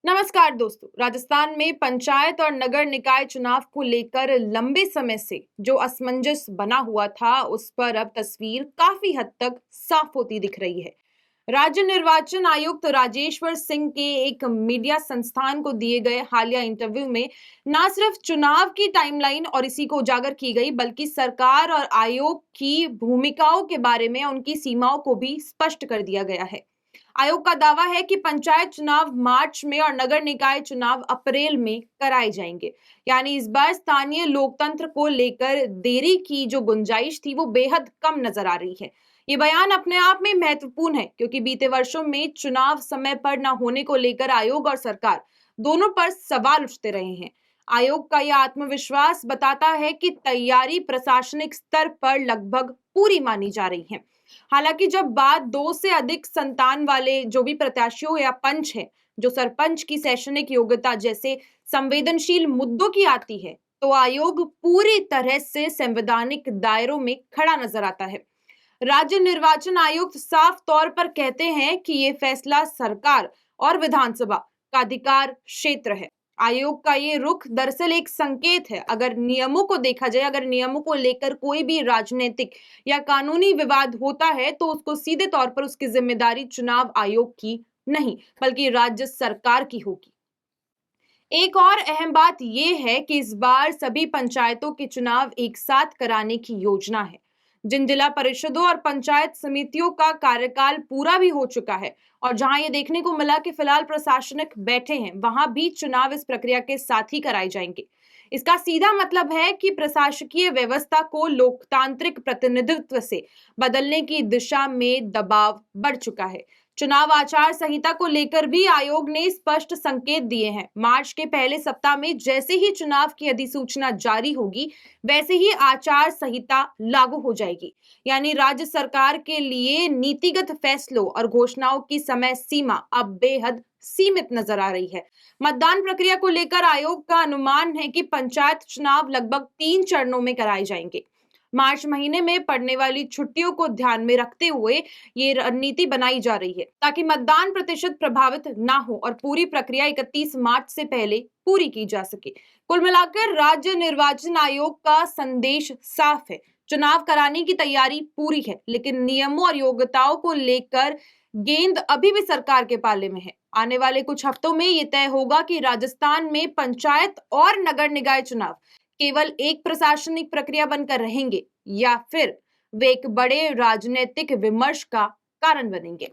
नमस्कार दोस्तों। राजस्थान में पंचायत और नगर निकाय चुनाव को लेकर लंबे समय से जो असमंजस बना हुआ था, उस पर अब तस्वीर काफी हद तक साफ होती दिख रही है। राज्य निर्वाचन आयुक्त राजेश्वर सिंह के एक मीडिया संस्थान को दिए गए हालिया इंटरव्यू में न सिर्फ चुनाव की टाइमलाइन और इसी को उजागर की गई, बल्कि सरकार और आयोग की भूमिकाओं के बारे में उनकी सीमाओं को भी स्पष्ट कर दिया गया है। आयोग का दावा है कि पंचायत चुनाव मार्च में और नगर निकाय चुनाव अप्रैल में कराए जाएंगे। यानी इस बार स्थानीय लोकतंत्र को लेकर देरी की जो गुंजाइश थी वो बेहद कम नजर आ रही है। ये बयान अपने आप में महत्वपूर्ण है, क्योंकि बीते वर्षों में चुनाव समय पर न होने को लेकर आयोग और सरकार दोनों पर सवाल उठते रहे हैं। आयोग का यह आत्मविश्वास बताता है कि तैयारी प्रशासनिक स्तर पर लगभग पूरी मानी जा रही है। हालांकि जब बात 2 से अधिक संतान वाले जो भी प्रत्याशियों या पंच है, जो सरपंच की शैक्षणिक योग्यता जैसे संवेदनशील मुद्दों की आती है, तो आयोग पूरी तरह से संवैधानिक दायरों में खड़ा नजर आता है। राज्य निर्वाचन आयुक्त साफ तौर पर कहते हैं कि ये फैसला सरकार और विधानसभा का अधिकार क्षेत्र है। आयोग का ये रुख दरअसल एक संकेत है। अगर नियमों को देखा जाए, अगर नियमों को लेकर कोई भी राजनीतिक या कानूनी विवाद होता है, तो उसको सीधे तौर पर उसकी जिम्मेदारी चुनाव आयोग की नहीं, बल्कि राज्य सरकार की होगी। एक और अहम बात यह है कि इस बार सभी पंचायतों के चुनाव एक साथ कराने की योजना है। जिन जिला परिषदों और पंचायत समितियों का कार्यकाल पूरा भी हो चुका है और जहां ये देखने को मिला कि फिलहाल प्रशासनिक बैठे हैं, वहां भी चुनाव इस प्रक्रिया के साथ ही कराए जाएंगे। इसका सीधा मतलब है कि प्रशासकीय व्यवस्था को लोकतांत्रिक प्रतिनिधित्व से बदलने की दिशा में दबाव बढ़ चुका है। चुनाव आचार संहिता को लेकर भी आयोग ने स्पष्ट संकेत दिए हैं। मार्च के पहले सप्ताह में जैसे ही चुनाव की अधिसूचना जारी होगी, वैसे ही आचार संहिता लागू हो जाएगी। यानी राज्य सरकार के लिए नीतिगत फैसलों और घोषणाओं की समय सीमा अब बेहद सीमित नजर आ रही है। मतदान प्रक्रिया को लेकर आयोग का अनुमान है कि पंचायत चुनाव लगभग 3 चरणों में कराए जाएंगे। मार्च महीने में पड़ने वाली छुट्टियों को ध्यान में रखते हुए ये रणनीति बनाई जा रही है, ताकि मतदान प्रतिशत प्रभावित ना हो और पूरी प्रक्रिया 31 मार्च से पहले पूरी की जा सके। कुल मिलाकर राज्य निर्वाचन आयोग का संदेश साफ है। चुनाव कराने की तैयारी पूरी है, लेकिन नियमों और योग्यताओं को लेकर गेंद अभी भी सरकार के पाले में है। आने वाले कुछ हफ्तों में ये तय होगा कि राजस्थान में पंचायत और नगर निकाय चुनाव केवल एक प्रशासनिक प्रक्रिया बनकर रहेंगे या फिर वे एक बड़े राजनीतिक विमर्श का कारण बनेंगे।